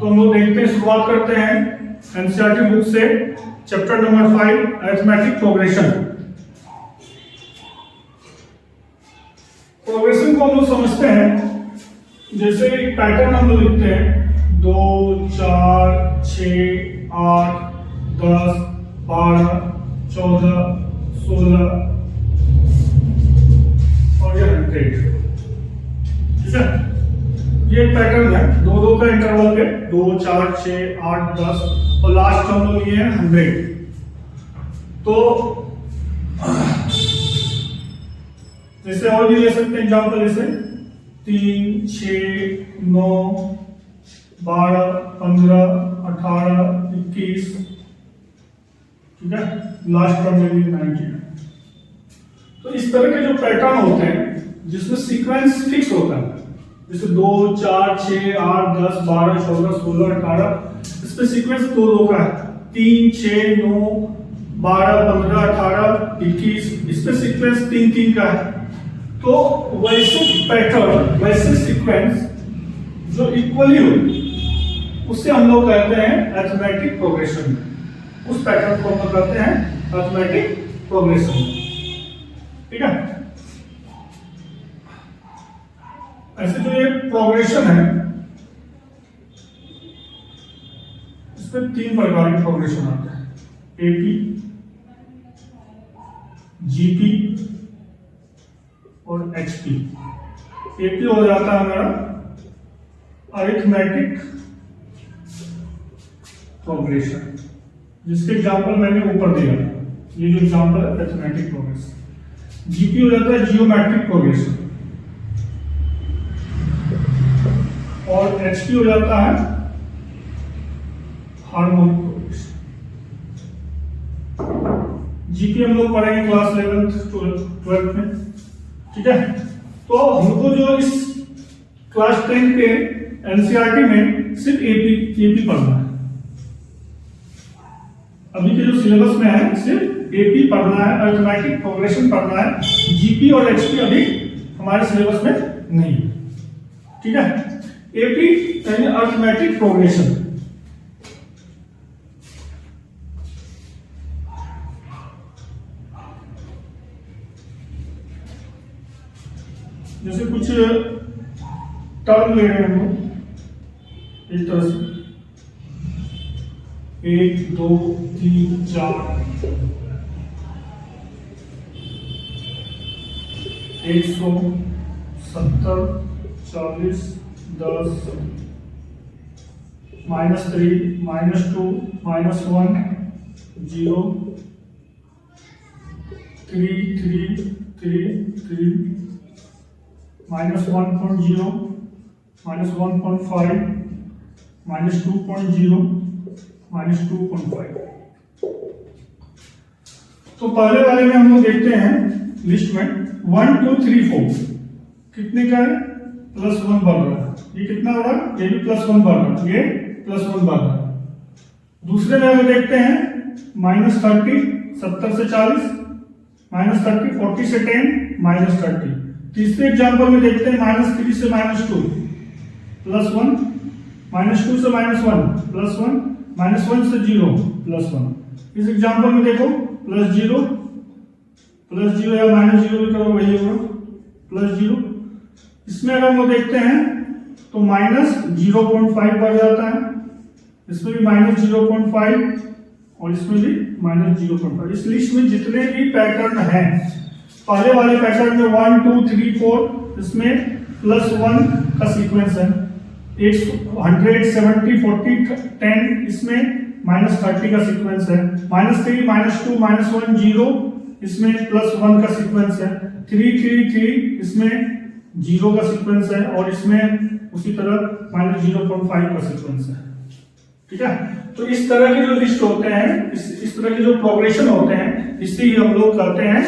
तो हम लोग देखते हैं, शुरुआत करते हैं एनसीईआरटी बुक से, chapter number 5 arithmetic progression. Progression को हम लोग समझते हैं जैसे एक पैटर्न हम लोग लिखते हैं 2 4 6 8 10 12 14 16 और ये 100। ठीक है, ये एक पैटर्न है, दो का इंटरवल है, 2 4 6 8 10 और लास्ट हम लोग लिए हैं 100। तो जैसे और भी ले सकते हैं एग्जाम्पल, जैसे 3 6 9 12 15 18 21, ठीक है, लास्ट टर्म में भी 19। तो इस तरह के जो पैटर्न होते हैं जिसमें सीक्वेंस फिक्स होता है, जैसे 2 4 6 8 10 12 14 16 18, इस पे सीक्वेंस दो का है, 3 6 9 12 15 18 21, इस पे सीक्वेंस 3 का है। तो वैसे पैटर्न, वैसे सीक्वेंस जो इक्वली हो उसे हम लोग कहते हैं अरिथमेटिक प्रोग्रेशन। उस पैटर्न को हम लोग कहते हैं अरिथमेटिक प्रोग्रेशन। ठीक है, ऐसे जो ये प्रोग्रेशन है इसमें 3 प्रकार के प्रोग्रेशन आते हैं, एपी, जीपी और एचपी। एपी हो जाता है हमारा अरिथमेटिक प्रोग्रेशन, जिसके एग्जांपल मैंने ऊपर दिया, ये जो एग्जांपल है अरिथमेटिक प्रोग्रेशन। जीपी हो जाता है जियोमेट्रिक प्रोग्रेशन और एचपी हो जाता है हार्मोनिक प्रोग्रेशन। जीपी हम लोग पढ़ेंगे क्लास 11th 12th में। ठीक है, तो हमको जो इस क्लास 10 के एनसीईआरटी में सिर्फ एपी पढ़ना है। अभी के जो सिलेबस में है सिर्फ एपी पढ़ना है, अरिथमेटिक प्रोग्रेशन पढ़ना है। जीपी और एचपी अभी हमारे सिलेबस में नहीं है। ठीक है, एपी यानी अरिथमेटिक प्रोग्रेशन। जैसे कुछ टर्म ले रहे हैं हम लोग इस तरह से 1 2 3 4, 170 40 10 -3 -2 -1 0 3 3 3 3 -1.0 -1.5 -2.0 -2.5। तो पहले वाले में हम लोग देखते हैं लिस्ट में 1 2 3 4 कितने का है, +1 बढ़ रहा है। ये कितना हो रहा है, ये भी +1 बढ़ रहा है, ये +1 बढ़ रहा है। दूसरे में हम देखते हैं -30 70 से 40, -30 40 से 10, -30। तीसरे एग्जांपल में देखते हैं -3 से -2 +1, -2 से -1 +1, -1 से 0 +1। इस एग्जांपल में देखो +0 या -0 भी करो वही होगा +0। इसमें अगर हम देखते हैं तो -0.5 बढ़ जाता है, इसमें भी -0.5 और इसमें भी -0.5। इस लिस्ट में जितने भी पैटर्न हैं, पहले वाले पैटर्न में 1 2 3 4, इसमें +1 का सीक्वेंस है, 170 40 10, इसमें -30 का सीक्वेंस है, -3 -2 -1 0, इसमें +1 का सीक्वेंस है, 3 3 3, इसमें 0 का सीक्वेंस है और इसमें उसी तरह -0.5 का सीक्वेंस है। ठीक है, तो इस तरह के जो लिस्ट होते हैं, इस तरह के जो प्रोग्रेशन होते हैं, इसे ही हम लोग कहते हैं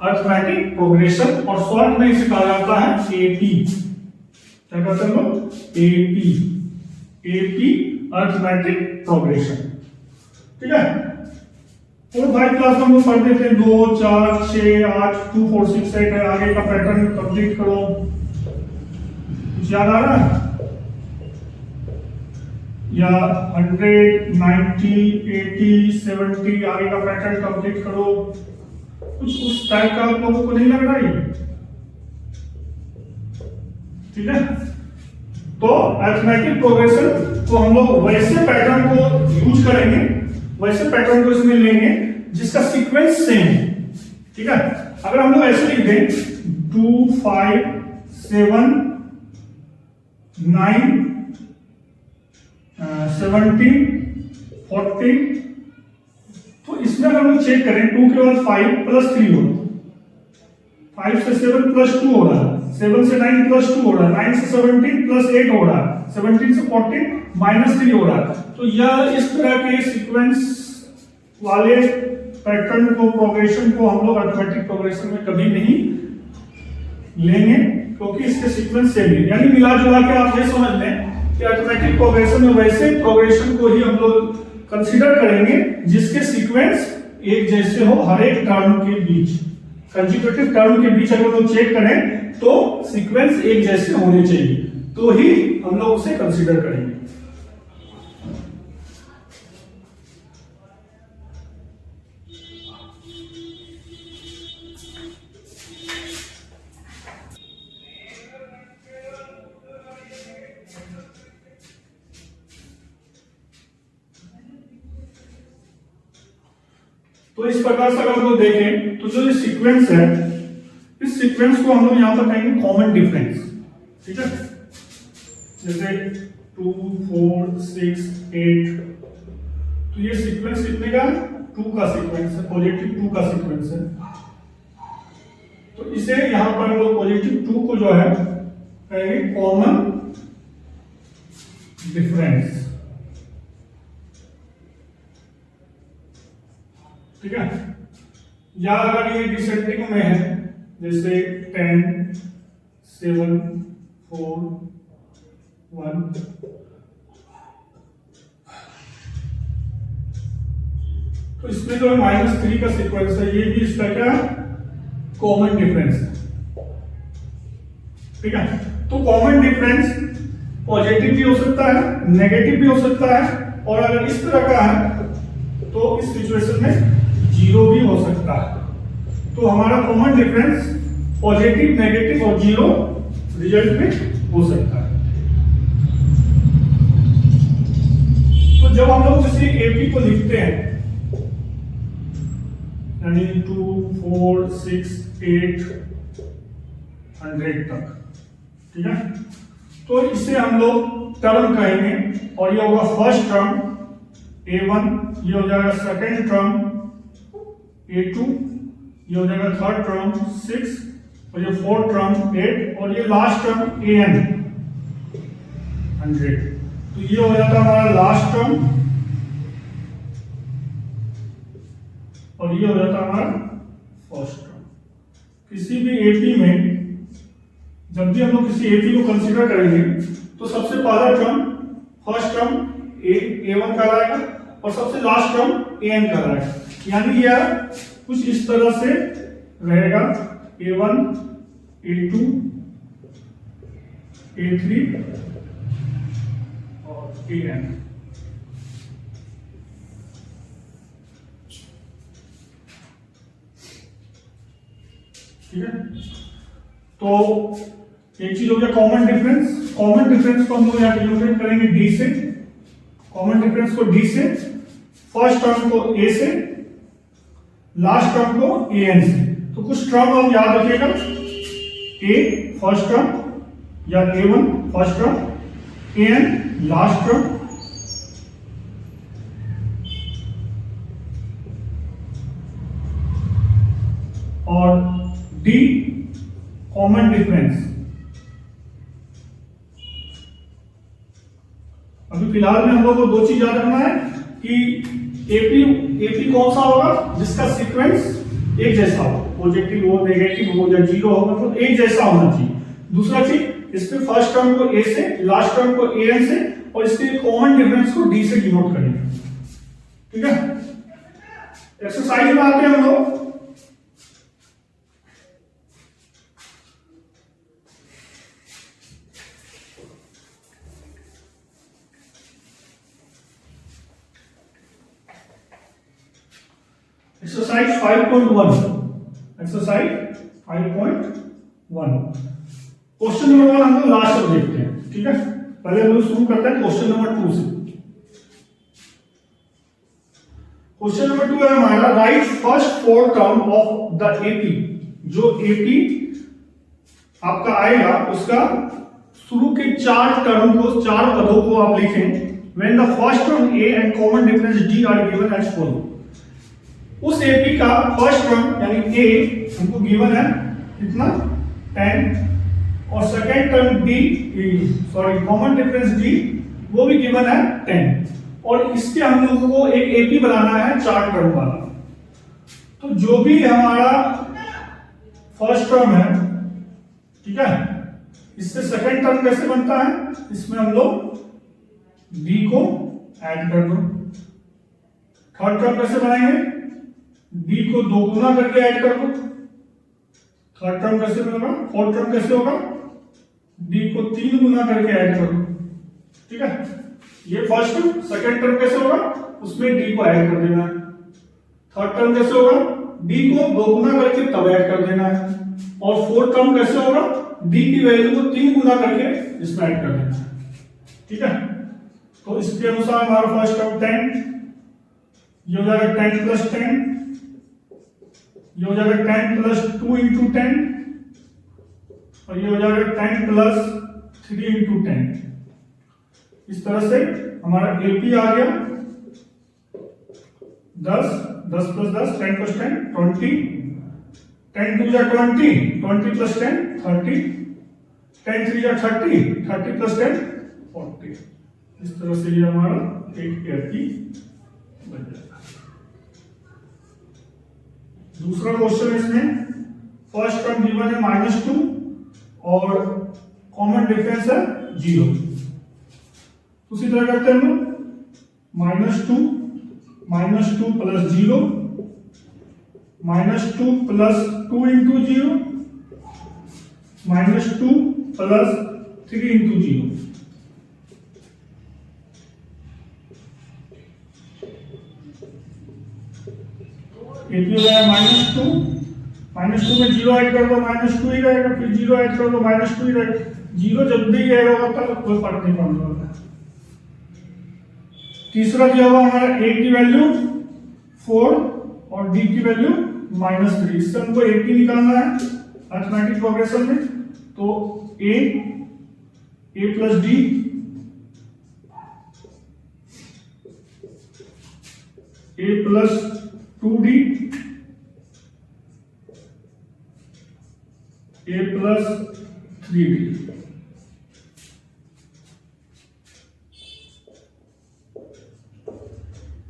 अरिथमेटिक प्रोग्रेशन और शॉर्ट में इसे कहा जाता है एपी। क्या कहते हैं लोग, एपी अरिथमेटिक प्रोग्रेशन। ठीक है, 4 5 क्लास में हम लोग पढ़ते थे 2 4 6 8 2 4 6 8 है। आगे का पैटर्न कंप्लीट करो, कुछ याद आ रहा है? या 100, 90, 80, 70 आगे का पैटर्न कंप्लीट करो, कुछ उस टाइप का आप लोगों को नहीं लग रहा है? ठीक है, तो अरिथमेटिक प्रोग्रेशन को हम लोग वैसे पैटर्न को यूज करेंगे, वैसे पैटर्न को इसमें लेंगे जिसका सीक्वेंस सेम है। ठीक है, अगर हम लोग ऐसे लिख दें 2, 5, 7, 9, 17, 40, तो इसमें अगर हम लोग चेक करें 2 के बाद 5 प्लस 3 होगा, 5 से 7 प्लस 2 हो रहा है, 7 से 9 प्लस 2 हो रहा है, 9 से 17 प्लस 8 हो रहा है, 17 से 14 माइनस 3 हो रहा है। तो यह इस तरह के सीक्वेंस वाले पैटर्न को, प्रोग्रेशन को हम लोग अरिथमेटिक प्रोग्रेशन में कभी नहीं लेंगे, क्योंकि इसके सीक्वेंस सेम है। यानी मिला जुला के आप ये समझ लें कि अरिथमेटिक प्रोग्रेशन में वैसे प्रोग्रेशन को ही हम लोग कंसीडर करेंगे जिसके सीक्वेंस एक जैसे हो हर एक टर्म के बीच। कंसेक्यूटिव टर्म के बीच अगर लोग चेक करें तो सीक्वेंस एक जैसे होने चाहिए, तो ही हम लोग उसे कंसीडर करेंगे। तो इस प्रकार से अगर हम लोग देखें तो जो ये सीक्वेंस है, इस सीक्वेंस को हम लोग यहां पर कहेंगे कॉमन डिफरेंस। ठीक है, जैसे 2, 4, 6, 8, तो ये सीक्वेंस कितने का? 2 का सीक्वेंस है, पॉजिटिव 2 का सीक्वेंस है। तो इसे यहां पर हम लोग पॉजिटिव 2 को जो है कहेंगे कॉमन डिफरेंस। ठीक है, या अगर ये डिसेंडिंग में है जैसे 10, 7, 4, 1, तो इसमें जो है -3 का सीक्वेंस है, ये भी इसका क्या कॉमन डिफरेंस है। ठीक है, तो कॉमन डिफरेंस पॉजिटिव भी हो सकता है, नेगेटिव भी हो सकता है, और अगर इस तरह का है तो इस सिचुएशन में 0 भी हो सकता है। तो हमारा कॉमन डिफरेंस पॉजिटिव, नेगेटिव और 0 रिजल्ट में हो सकता है। तो जब हम लोग किसी एपी को लिखते हैं, यानी 2, 4, 6, 8, 100 तक, ठीक है, तो इसे हम लोग टर्म कहेंगे, और ये होगा फर्स्ट टर्म A1, ये हो जाएगा सेकेंड टर्म A2, ये हो जाएगा थर्ड टर्म 6, और ये फोर्थ टर्म 8, और ये लास्ट टर्म AN 100। तो ये हो जाता है हमारा लास्ट टर्म, और ये हो जाता है हमारा फर्स्ट टर्म। किसी भी एपी में जब भी हम लोग किसी एपी को कंसीडर करेंगे तो सबसे पहला टर्म, फर्स्ट टर्म A1 कहलाएगा, और सबसे लास्ट टर्म AN कहलाएगा। यानी यह कुछ इस तरह से रहेगा, A1, A2, A3 और AN। ठीक है, तो एक चीज हो गया कॉमन डिफरेंस। कॉमन डिफरेंस को हम लोग यहां डिनोटेट करेंगे D से, कॉमन डिफरेंस को D से, फर्स्ट टर्म को A से, लास्ट टर्म को AN से। तो कुछ टर्म आप याद रखिएगा, A फर्स्ट टर्म, या A1 first term, AN last term, और D कॉमन डिफरेंस। अभी फिलहाल में हम लोग को दो चीज याद रखना है कि एपी कौन सा होगा जिसका सीक्वेंस एक जैसा हो, पॉजिटिव हो, नेगेटिव हो या 0 हो, मतलब एक जैसा होना चाहिए। दूसरा चीज, इसके फर्स्ट टर्म को A से, लास्ट टर्म को AN से, और इसके कॉमन डिफरेंस को D से डिनोट करेंगे। ठीक है, एक्सरसाइज में आते हैं हम लोग। एक्सरसाइज 5.1, एक्सरसाइज 5.1 क्वेश्चन नंबर 1 हम लोग लास्ट में देखते हैं, ठीक है। पहले हम लोग शुरू करते हैं क्वेश्चन नंबर 2 से। क्वेश्चन नंबर 2 है हमारा, right first 4 term of the AP. जो एपी आपका आएगा उसका शुरू के 4 टर्म को, 4 पदों को आप लिखें। When the first term A and common difference D are given as follow. उस एपी का फर्स्ट टर्म यानी ए हमको गिवन है कितना 10, और second term D, sorry common difference D, वो भी गिवन है 10, और इसके हम लोगों को एक एपी बनाना है 4 टर्म वाला। तो जो भी हमारा फर्स्ट टर्म है, ठीक है, इससे सेकेंड टर्म कैसे बनता है, इसमें हम लोग डी को ऐड कर दो। थर्ड टर्म कैसे बनाएंगे, डी को 2 गुना करके ऐड कर दो। थर्ड टर्म कैसे बनेगा, फोर्थ टर्म कैसे होगा, डी को 3 गुना करके ऐड कर दो, ठीक है। ये फर्स्ट टर्म। सेकेंड टर्म कैसे होगा, उसमें डी को ऐड कर देना है। थर्ड टर्म कैसे होगा, डी को 2 गुना करके तब ऐड कर देना है। और फोर्थ टर्म कैसे होगा, डी की वैल्यू को 3 गुना करके इसमें ऐड कर देना है, ठीक है। तो इसके अनुसार हमारा फर्स्ट टर्म 10, ये हो जाएगा 10 प्लस 10, ये हो जाएगा 10 प्लस 2 इंटू 10, और ये हो जाएगा 10 प्लस 3 इंटू 10। इस तरह से हमारा एपी आ गया 10, 10 प्लस 10, 10 प्लस 10 20, 10 टू जा 20, 20 प्लस 10 30, 10 3 जा 30, 30 प्लस 10 40। इस तरह से ये हमारा एक एपी बन जाएगा। दूसरा क्वेश्चन इसमें, फर्स्ट टर्म गिवन है -2 और कॉमन डिफरेंस है 0। उसी तरह करते हैं हम लोग, -2 plus 0, -2 plus 2 into 0, -2 plus 3 into 0। AP हो जाएगा -2 में 0 ऐड कर दो, -2 ही रहेगा, फिर 0 ऐड कर दो, -2 ही रहेगा। 0 जब भी ऐड होगा तब कोई फर्क नहीं पड़ने वाला। तीसरा दिया हुआ हमारा a की वैल्यू 4 और d की वैल्यू -3। इससे हमको AP निकालना है अरिथमेटिक प्रोग्रेशन में। तो a plus d, a plus 2d, a plus 3d।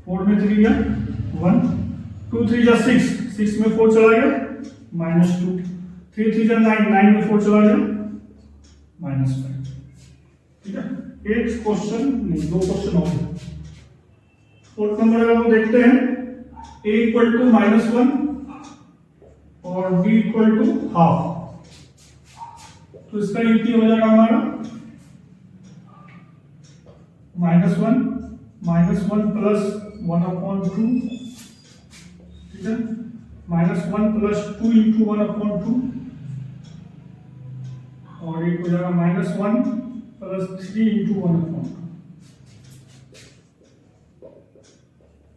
4 में 3 गया 1, 2 3 जा 6, 6 में 4 चला गया -2, 3 3 जा 9, 9 में 4 चला गया -5, ठीक है। एक क्वेश्चन नहीं, 2 क्वेश्चन और। फोर्थ नंबर अगर हम देखते हैं, a इक्वल टू -1 और b इक्वल टू हाफ। तो इसका यूटी हो जाएगा हमारा -1 प्लस 1/2, ठीक है, -1 प्लस 2 इंटू 1/2, और एक हो जाएगा -1 प्लस 3 इंटू 1/2।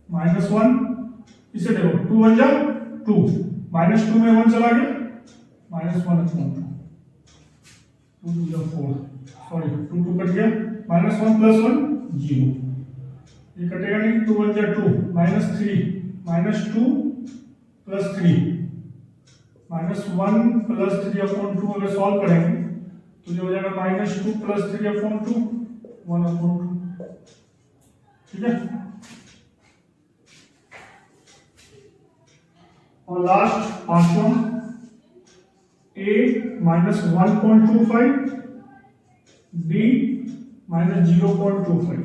-1 इसे देखो, 2 1 जा 2, -2 में 1 चला गया -1/2, 2 2 जा 4, सॉरी 2 2 कट गया, -1 प्लस 1 0, ये कटेगा नहीं, 2 1 जा 2, -3, -2 प्लस 3, -1 प्लस 3/2 अगर सॉल्व करेंगे तो ये हो जाएगा -2 प्लस 3/2 1/2, ठीक है। और लास्ट पांचवा, a -1.25, b -0.25।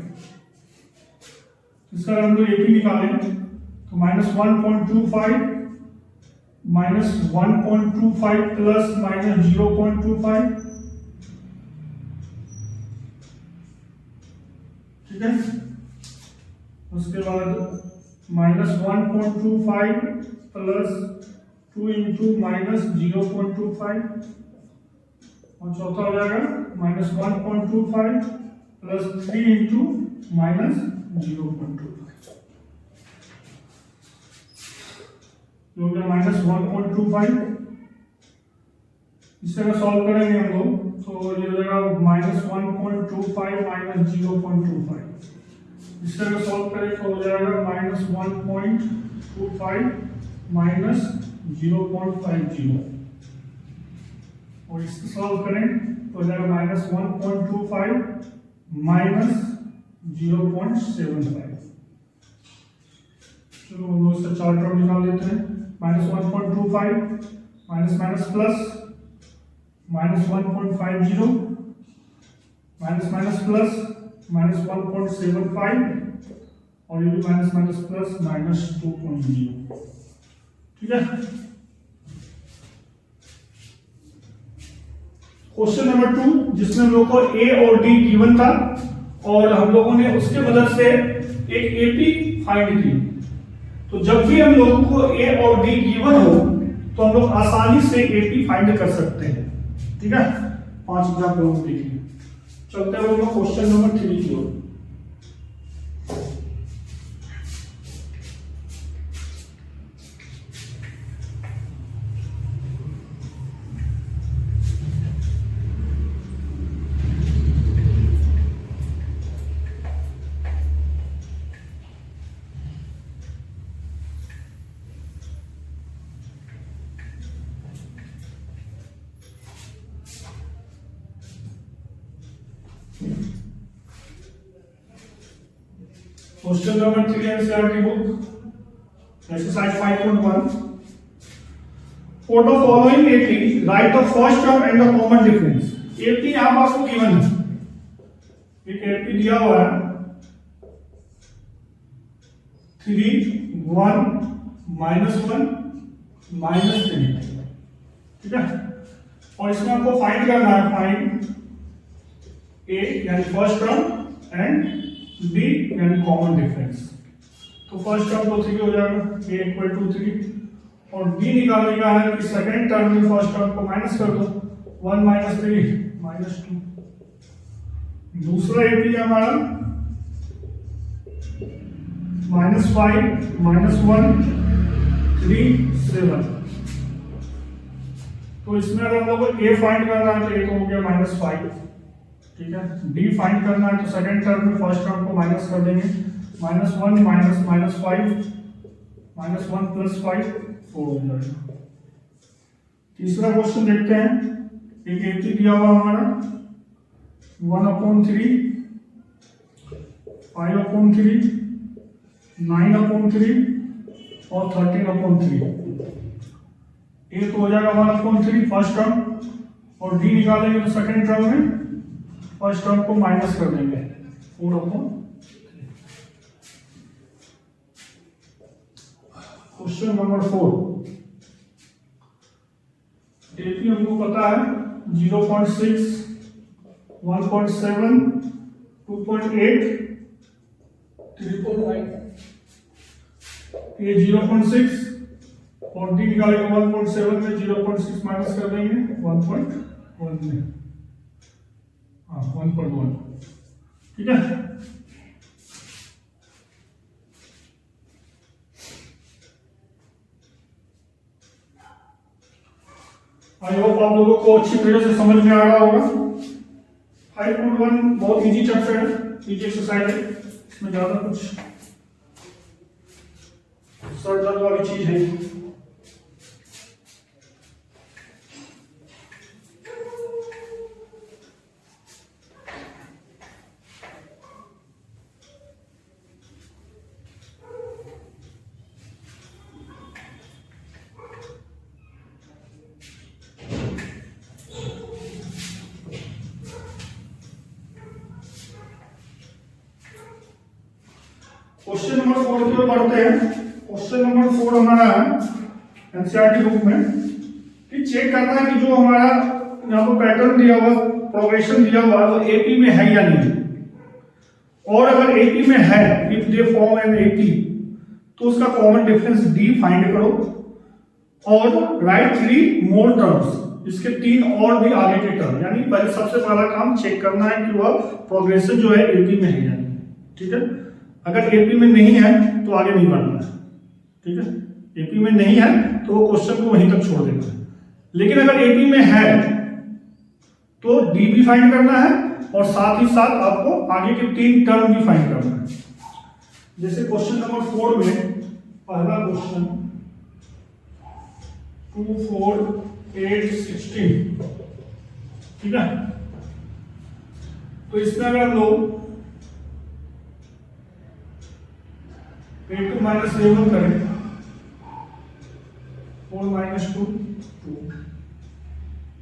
इसका हम लोग एपी निकालें तो -1.25 -1.25 प्लस -0.25, ठीक है। उसके बाद -1.25 प्लस 2 इंटू माइनस 0.25 और चौथा हो जाएगा -1.25 प्लस 3 इंटू माइनस 0.25 जो हो गया -1.25। इसे अगर सॉल्व करेंगे हम लोग तो ये हो जाएगा -1.25 माइनस 0.25। इससे अगर सॉल्व करें तो हो जाएगा -1.25 माइनस 0.50 और इससे सॉल्व करें तो हो जाएगा -1.25 माइनस 0.75। चलो हम लोग इसका चार्ट आउट निकाल लेते हैं। -1.25 minus minus plus -1.50 minus minus plus -1.75 और ये भी माइनस माइनस प्लस -2.0। ठीक है। क्वेश्चन नंबर 2 जिसमें हम लोग को ए और डी गिवन था और हम लोगों ने उसके मदद से एक एपी फाइंड की। तो जब भी हम लोगों को ए और डी गिवन हो तो हम लोग आसानी से एपी फाइंड कर सकते हैं। ठीक है। 5 एग्जाम्पल हम देखेंगे। चलते हैं हम लोग क्वेश्चन नंबर 3 की ओर। Question number 3 NCERT book, exercise 5.1. For the following AP, write the first term and the common difference. AP यहाँ पर आपको given है, एक AP दिया हुआ है 3 1 -1 -3। ठीक है। और इसमें आपको फाइंड करना है, फाइंड A यानी फर्स्ट टर्म एंड डी यानी कॉमन डिफरेंस। तो फर्स्ट टर्म तो 3 हो जाएगा, a इक्वल टू 3 और डी निकालने का है कि सेकेंड टर्म में फर्स्ट टर्म को माइनस कर दो, 1 - 3 -2। दूसरा एपी हमारा -5 -1 3 7। तो इसमें अगर हम लोग को a फाइंड करना है तो a तो हो गया -5। ठीक है। डी फाइंड करना है तो सेकंड टर्म में फर्स्ट टर्म को माइनस कर देंगे, -1 - -5 -1 + 5 4 हो जाएगा। तीसरा क्वेश्चन देखते हैं। एक एपी दिया हुआ हमारा 1/3 5/3 9/3 और 13/3। ए तो हो जाएगा 1/3 फर्स्ट टर्म और डी निकालेंगे तो सेकंड टर्म में फर्स्ट टर्म को माइनस कर देंगे 4/3। Question number 4। एपी हमको पता है 0.6 1.7 2.8 3.9। ये 0.6 और डी निकालेंगे 1.7 में 0.6 माइनस कर देंगे 1.1 में, 1.1। ठीक है। आई होप आप लोगों को अच्छी तरह से समझ में आ रहा होगा। 5.1 बहुत इजी चैप्टर है, इजी एक्सरसाइज है, इसमें ज्यादा कुछ सर दर्द वाली चीज है। क्वेश्चन नंबर 4 की ओर बढ़ते हैं। क्वेश्चन नंबर 4 हमारा एनसीईआरटी बुक में कि चेक करना है कि जो हमारा यहाँ पर पैटर्न दिया हुआ, प्रोग्रेशन दिया हुआ वो एपी में है या नहीं, और अगर एपी में है, if they form an AP, तो उसका कॉमन डिफरेंस डी फाइंड करो और राइट 3 मोर टर्म्स, इसके 3 और भी आगे के टर्म, यानी पहले सबसे पहला काम चेक करना है कि वह प्रोग्रेसिव जो है एपी में है या नहीं। ठीक है, अगर एपी में नहीं है तो आगे नहीं बढ़ना है। ठीक है, एपी में नहीं है तो वो क्वेश्चन को वहीं तक छोड़ देना है, लेकिन अगर एपी में है तो डी भी फाइंड करना है और साथ ही साथ आपको आगे के 3 टर्म भी फाइंड करना है। जैसे क्वेश्चन नंबर 4 में पहला क्वेश्चन 2 4 8 16, ठीक है, तो इसमें अगर हम लोग a2 माइनस a1 करें 4 माइनस 2 2,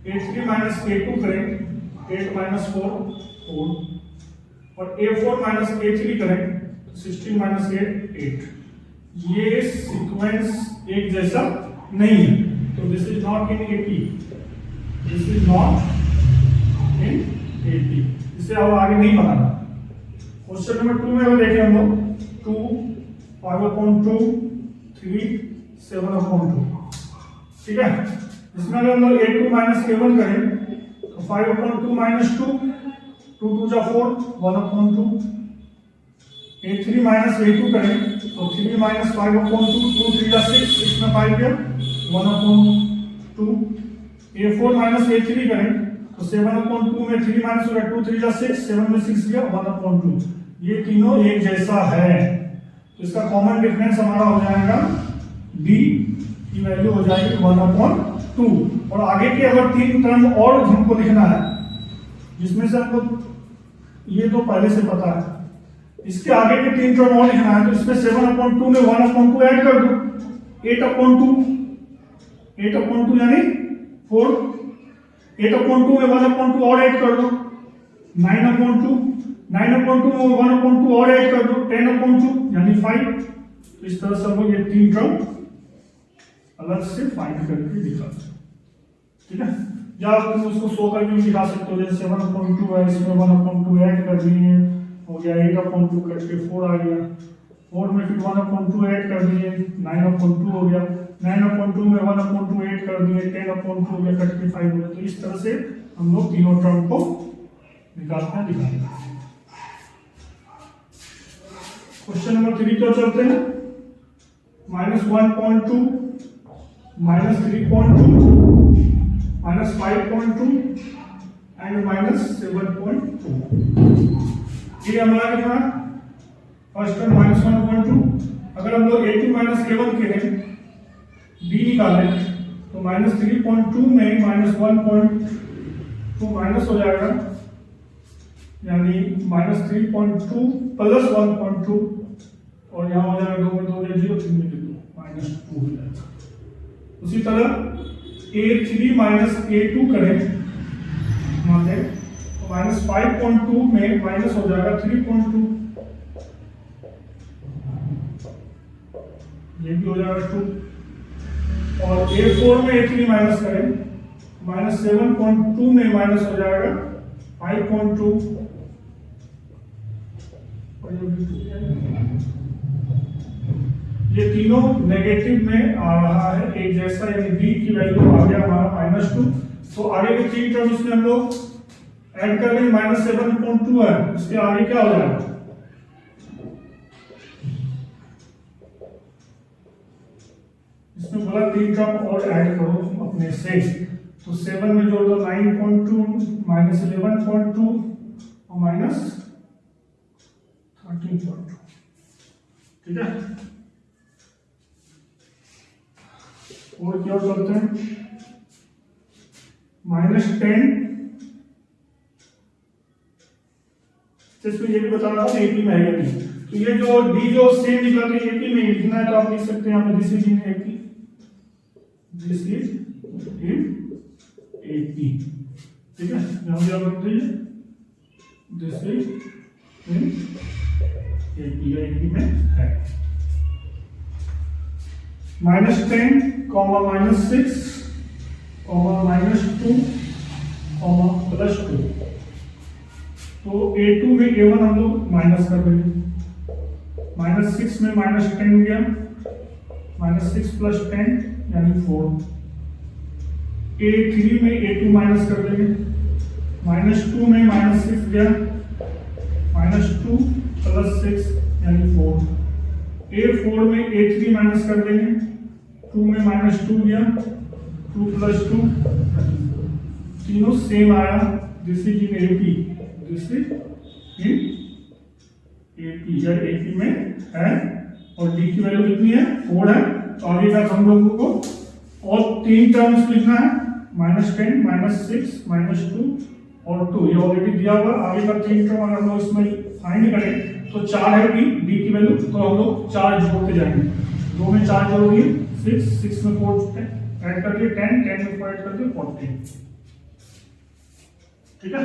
a3 माइनस a2 करें 8 माइनस 4 4, और a4 माइनस a3 करें 16 माइनस 8 8। ये सीक्वेंस एक जैसा नहीं है, तो this is not in AP, this is not in AP, इसे अब आगे नहीं बनाना। क्वेश्चन नंबर 2 में अगर देखें हम लोग 2 5/2 3 7/2, ठीक है, इसमें अगर हम लोग a2 माइनस a1 करें तो 5/2 माइनस 2 2 2 जा 4 1/2, a3 माइनस a2 करें तो 3 माइनस 5/2 2 3 जा 6 6 में 5 गया 1/2, a4 माइनस a3 करें तो 7/2 में 3 माइनस होगा 2 3 जा 6 7 में 6 गया 1/2। ये तीनों एक जैसा है, तो इसका कॉमन डिफरेंस हमारा हो जाएगा d की वैल्यू हो जाएगी 1/2, और आगे के अगर 3 टर्म और हमको लिखना है जिसमें से हमको ये तो पहले से पता है, इसके आगे के 3 टर्म और लिखना है, तो इसमें 7/2 में 1/2 ऐड कर दो 8/2 यानी 4, 8/2 में 1/2 और ऐड कर दो 9/2 में 1/2 और ऐड कर दो 10/2 यानी 5। तो इस तरह से हम लोग ये 3 टर्म अलग से फाइंड करके दिखा सकते हैं। ठीक है, या तुम उसको 100 करके भी दिखा सकते हो, जैसे 7/2 है, इसमें 1/2 ऐड कर दिए हो गया 8/2 करके 4 आ गया, 4 में फिर 1/2 ऐड कर दिए 9/2 हो गया, 9/2 में 1/2 ऐड कर दिए 10/2 हो गया, कट के 5 हो गया। तो इस तरह से हम लोग तीनों टर्म को निकालते हैं दिखाएंगे। क्वेश्चन नंबर 3 तो चलते हैं, -1.2 -3.2 -5.2 एंड -7.2। ये हमारा कितना फर्स्ट टर्म -1.2। अगर हम लोग a2 माइनस a1 के लिए d निकालें तो -3.2 में -1.2 माइनस हो जाएगा, यानी -3.2 प्लस 1.2, और यहाँ हो जाएगा 2 में 2 0 3 में 2 -2 हो जाएगा। उसी तरह a3 माइनस a2 करें यहाँ पे तो -5.2 में माइनस हो जाएगा 3.2, ये भी हो जाएगा 2, और a4 में a3 माइनस करें -7.2 में माइनस हो जाएगा 5.2, ये तीनों नेगेटिव में आ रहा है एक जैसा, यानी b की वैल्यू आ गया हमारा -2। तो आगे के 3 टर्म इसमें हम लोग ऐड कर लेंगे, -7.2 है, इसके आगे क्या हो जाएगा इसमें बोला 3 टर्म और ऐड करो अपने से, तो 7 में जोड़ दो 9.2 -11.2 और -13.2। ठीक है, और क्या करते हैं -10, इसमें ये भी बता रहा हूँ एपी में है या नहीं। तो ये जो डी जो सेम निकला के एपी में लिखना है तो आप लिख सकते हैं यहाँ पे this is in AP, this is in AP. ठीक है, यहाँ भी आप लिख दीजिए दिस इज इन एपी, या एपी में है। -10, -6, -2, +2। तो a2 में a1 हम लोग माइनस कर देंगे, -6 में -10 गया -6 + 10 यानी 4। A3 में A2 माइनस कर देंगे, -2 में -6 गया, -2 + 6 यानी 4। A4 में A3 माइनस कर देंगे, 2 में -2 गया, 2 + 2, तीनों सेम आया। This is in AP, this is in AP या AP में है। और D की वैल्यू कितनी है? 4 है। तो आगे का हम लोगों को और 3 टर्म्स लिखना है, -10, -6, -2 और 2। ये ऑलरेडी दिया हुआ। आगे का 3 टर्म अगर हम लोग इसमें फाइंड करें तो 4 है D की वैल्यू, तो हम लोग 4 जोड़ते जाएंगे। 2 में 4 जोड़ दिए 6 में 4 ऐड कर दिए 10 में 4 ऐड कर दिए 14। ठीक है।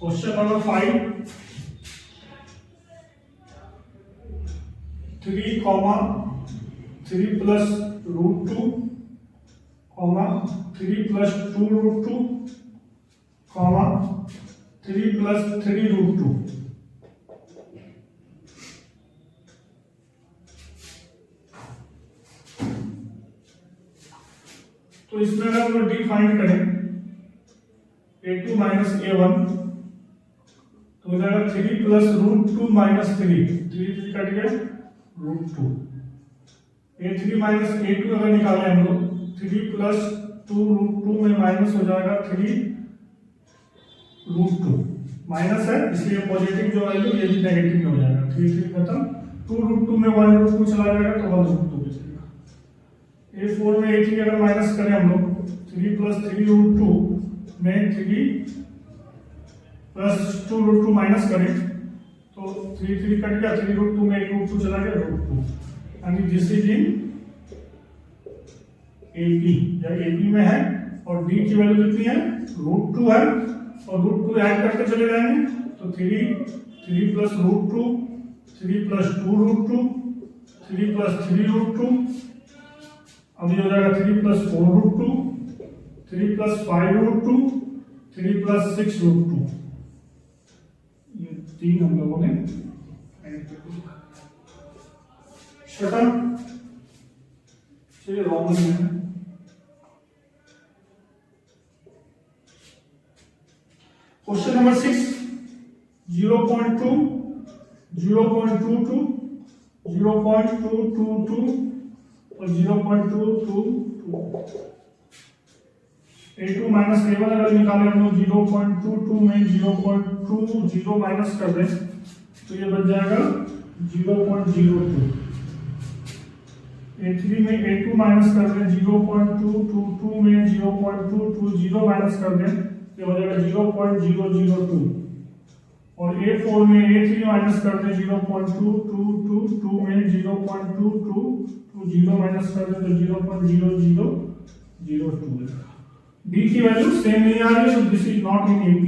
Question number 5, 3, 3 + √2, 3 + 2√2, 3 + 3√2। तो इसमें अगर हम डी फाइंड करें, A2 - A1 तो हो जाएगा 3 + √2 - 3 कट गया, √2। A3 - A2 अगर निकालें हम लोग, 3 + 2√2 में माइनस हो जाएगा 3 √2। माइनस है इसलिए पॉजिटिव जो वैल्यू ये भी नेगेटिव में हो जाएगा। 3 खत्म, 2√2 में 1√2 चला जाएगा तो 1√2 बचेगा। A4 में A3 अगर माइनस करें हम लोग, 3 + 3√2 में 3 + 2√2 माइनस करें तो 3 कट गया, 3√2 में 1√2 चला गया, √2। यानी दिस इज इन AP या AP में है। और D की वैल्यू कितनी है? √2 है। और √2 ऐड करके चले जाएंगे तो 3 + √2, 3 + 2√2, 3 + 3√2, अभी हो जाएगा 3 + 4√2, 3 + 5√2, 3 + 6√2। ये 3 हम लोगों ने ऐड कर दिया। छठा, चलिए रोमन में क्वेश्चन नंबर 6, 0.2, 0.22, 0.222 और 0.222। A2 - A1 अगर निकालें हम लोग 0.22 में 0.20 माइनस कर दें तो ये बच जाएगा 0.02। A3 में A2 माइनस कर दें 0.222 में 0.220 माइनस कर दें ये हो जाएगा 0.002। और A4 में A3 माइनस कर दें 0.2222 में 0.2220 माइनस कर दें तो 0.0002। D की वैल्यू सेम नहीं आ रही है, तो this is not in AP,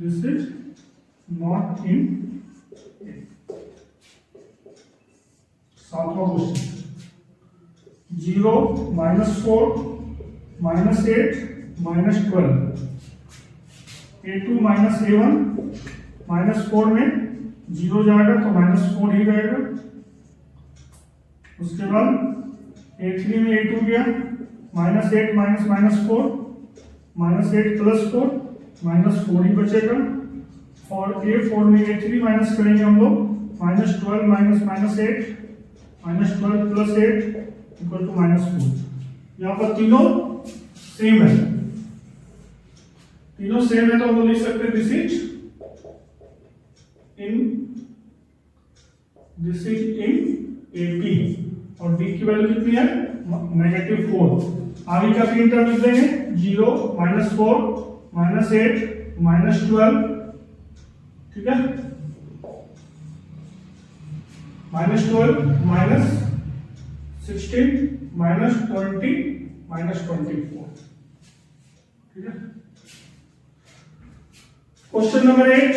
this is not in. सातवां क्वेश्चन, 0 - 4 - 8 - 12। A2 - A1 -4 में 0 जाएगा तो -4 ही रहेगा। उसके बाद A3 में A2 गया, -8 - -4, -8 + 4, -4 ही बचेगा। और A4 में A3 माइनस करेंगे हम लोग, -12 - -8, -12 + 8 = -4। यहाँ पर तीनों सेम है, तीनों सेम है तो हम लोग लिख सकते हैं दिस इज इन AP। और D की वैल्यू कितनी है? -4। आगे का 3 टर्म लिख देंगे, 0 - 4 - 8 - 12। ठीक है, -12 - 16 माइनस 20 माइनस 24। ठीक है। क्वेश्चन नंबर 8,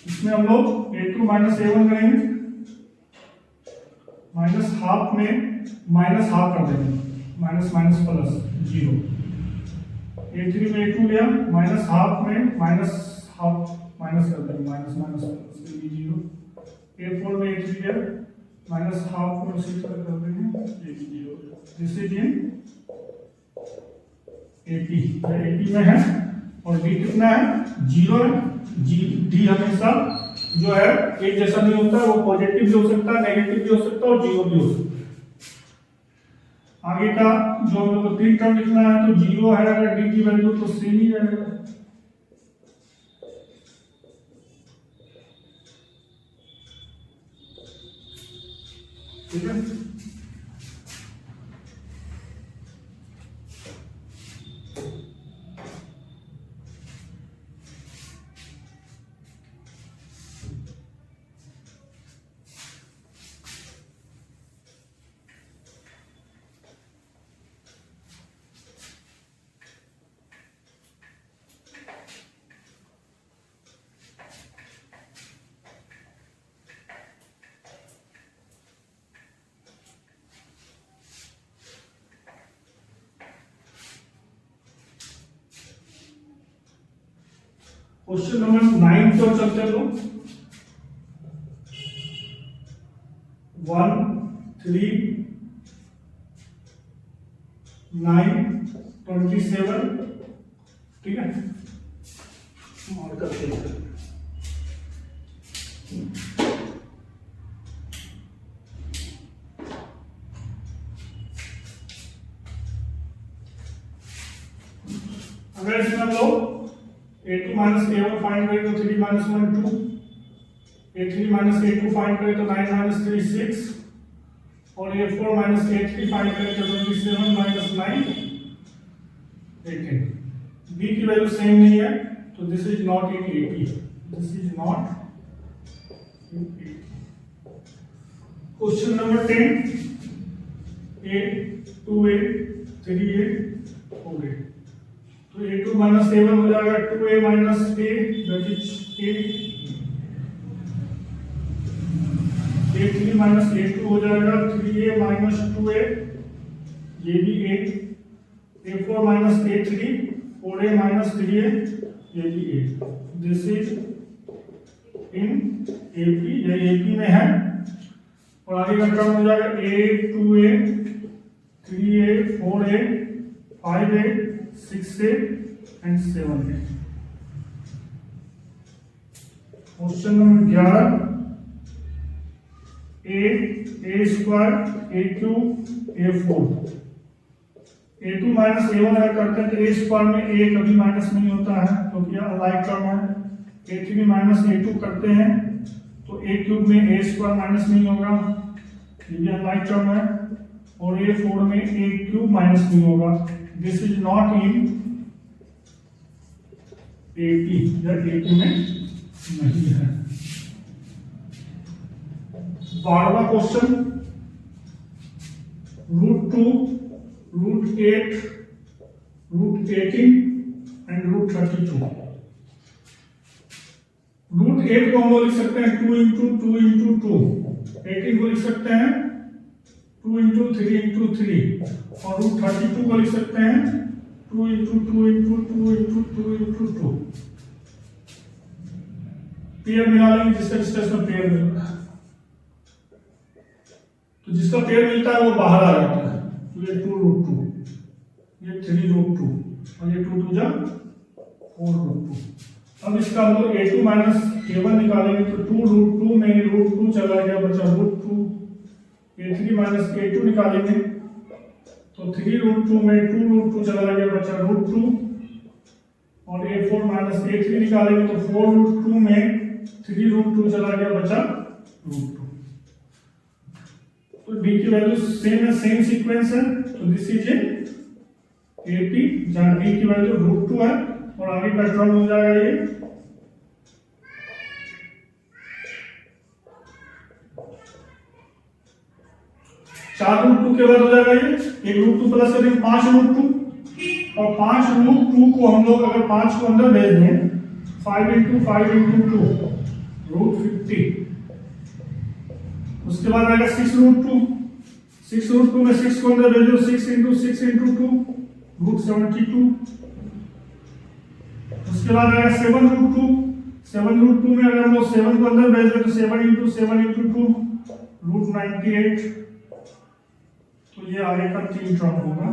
इसमें हम लोग a2 माइनस a1 करेंगे, माइनस हाफ में माइनस हाफ कर देंगे, माइनस माइनस प्लस 0। a3 में a2 लिया, माइनस हाफ में माइनस हाफ माइनस कर देंगे, माइनस माइनस प्लस 0। a4 में a3 लिया, माइनस हाफ में उसी तरह कर देंगे, ये भी 0। This is in AP, AP में है और D कितना है 0 है। D हमेशा जो है एक जैसा नहीं होता, वो पॉजिटिव भी हो सकता है, नेगेटिव भी हो सकता है और 0 भी हो सकता है। आगे का जो हम लोग को 3 टर्म लिखना है, तो 0 है अगर D की वैल्यू तो सेम ही रहेगा। ठीक है। क्वेश्चन नंबर 9 की ओर चलते हैं लोग। 1 3 9 27। ठीक है, और करते हैं। अगर इसमें हम लोग a2 माइनस a1 फाइंड करें तो 3 minus 1 2, a3 minus a2 find करें तो 9 माइनस 3 6, और a4 माइनस a3 फाइंड करें तो 27 माइनस 9 18। b की वैल्यू सेम नहीं है, तो this is not in AP, this is not in AP। Question number 10, a 2a 3a 4a। तो a2 माइनस a1 हो जाएगा 2a minus a, that is a। a3 minus a2 हो जाएगा 3a minus 2a, ये भी a। a4 minus a3 4a minus 3a, ये भी a। This is in AP, ये AP में है। और आगे का टर्म हो जाएगा a 2a 3a 4a 5a 6a and 7a। Question number 11, a square a3 a4। a2 minus a1 अगर करते हैं तो a स्क्वायर में a कभी माइनस नहीं होता है क्योंकि यह अलाइक टर्म है। a3 माइनस a2 करते हैं तो a क्यूब में a स्क्वायर माइनस नहीं होगा, ये भी अलाइक टर्म है। और a4 में a क्यूब माइनस नहीं होगा, this is not in AP, या AP में नहीं है। 12वां क्वेश्चन, √2 √8 √18 एंड √32। √8 को हम लोग लिख सकते हैं 2 इंटू 2 इंटू 2, 18 को लिख सकते हैं 2 इंटू 3 इंटू 3, और √32 को लिख सकते हैं 2 into 2 into 2 into 2 into 2। Pair मिला लेंगे, जिसका इसमें पेयर मिल रहा है, तो जिसका पेयर मिलता है वो बाहर आ जाता है। तो ये 2√2, ये 3√2, और ये 2 2 जा 4√2। अब इसका हम लोग a2 माइनस a1 निकालेंगे तो 2√2 में √2 चला गया, बचा √2। a3 माइनस a2 निकालेंगे तो 3√2 में 2√2 चला गया, बचा √2। और a4 माइनस a3 निकालेंगे तो 4√2 में 3√2 चला गया, बचा √2। तो b की वैल्यू सेम है, सेम सीक्वेंस है, तो दिस इज ए AP, जहां b की वैल्यू √2 है और आगे का टर्म हो जाएगा ये चार रूट टू के बाद हो जाएगा ये एक रूट टू प्लस करेंगे 5 रूट टू और 5 रूट टू को हम लोग अगर 5 को अंदर भेज दें 5 इंटू 5 इंटू 2 रूट 50। उसके बाद आएगा 6 रूट 2 6 रूट 2 में 6 को अंदर भेजो 6 इंटू 2 रूट 72। उसके बाद आएगा 7 रूट 2 7 रूट 2 में अगर हम लोग 7 को अंदर भेज दें तो 7 इंटू 2 रूट 98। तो ये आगे का 3 टर्म होगा।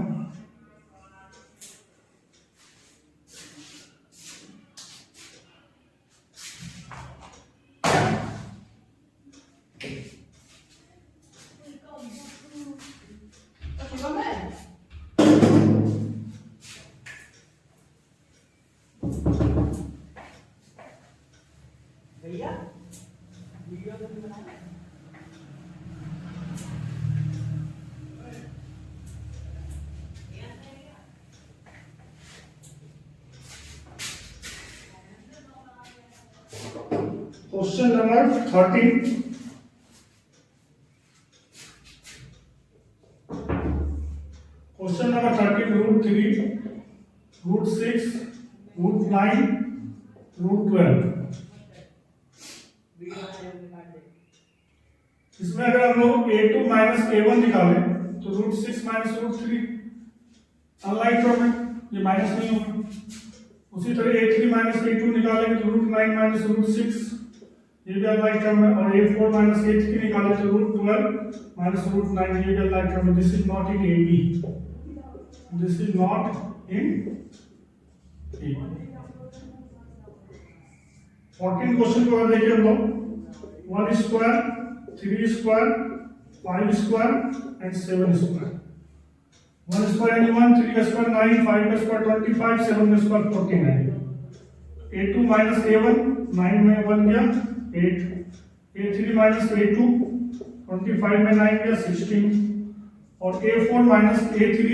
Question number 13 question number 13 root 3 root 6 root 9 root 12। इसमें अगर हम लोग a2 माइनस a1 निकालें तो root 6 minus root 3 unlike term है, ये माइनस नहीं होगा। उसी तरह a3 माइनस a2 निकालेंगे तो रूट 9 माइनस रूट 6 ये भी अनलाइक टर्म है। और a4 माइनस a3 निकालें तो रूट 12 माइनस रूट 9 ये भी अनलाइक टर्म है। This is not in ab, this is not in ab। 14 question को अगर देखिए हम लोग 1 square 3 square 5 square and 7 square. 1 square यानी 1, 3 का स्क्वायर 9, 5 का स्क्वायर 25, 7 का स्क्वायर 49। a2 माइनस a1 9 में 1 गया 8, a3 माइनस a2 25 में 9 गया 16 और a4 माइनस a3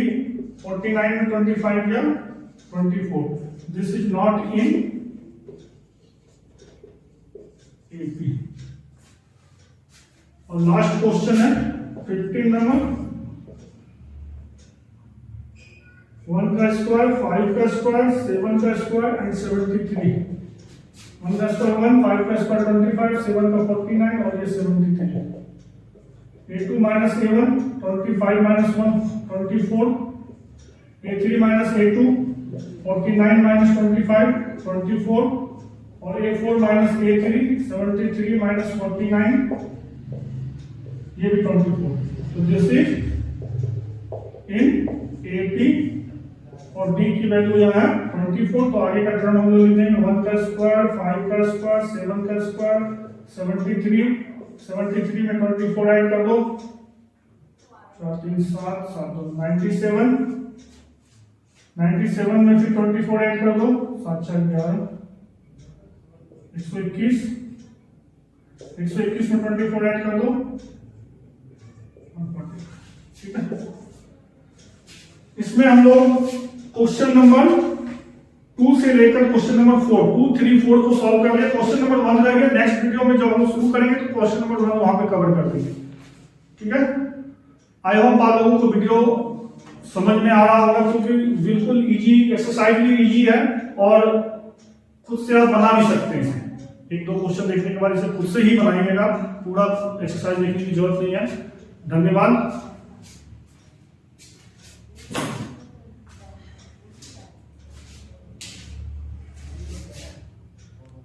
49 में 25 गया 24। This is not in AP। और लास्ट क्वेश्चन है 15 नंबर 1 का स्क्वायर 5 का स्क्वायर 7 का स्क्वायर एंड 73। 1 का स्क्वायर 1, 5 का स्क्वायर 25, 7 का 49 और ये 73। a2 minus a1 25 minus 1 24, a3 minus a2 49 minus 25 24 और a4 माइनस a3 73 माइनस 49 ये भी 24। तो दिस इज इन AP और D की वैल्यू यहाँ है 24। तो आगे का टर्म हम लोग लिख देंगे 1 का स्क्वायर 5 का स्क्वायर 7 का स्क्वायर 73 में 24 ऐड कर दो 4 3 7 7 2 97 में फिर 24 ऐड कर दो 7 4 11 121 में 24 ऐड कर दो। ठीक है, इसमें हम लोग क्वेश्चन नंबर 2 से लेकर क्वेश्चन नंबर 4 2 3 4 को सॉल्व कर लिया। क्वेश्चन नंबर 1 रह गया। नेक्स्ट वीडियो में जब हम लोग शुरू करेंगे तो क्वेश्चन नंबर 1 वहां पे कवर कर देंगे। ठीक है, आई होप आप लोगों को वीडियो समझ में आ रहा होगा क्योंकि बिल्कुल इजी एक्सरसाइज भी इजी है और खुद से आप बना भी सकते हैं। एक दो क्वेश्चन देखने के बाद इसे खुद से ही बनाइएगा, पूरा एक्सरसाइज देखने की जरूरत नहीं है। धन्यवाद।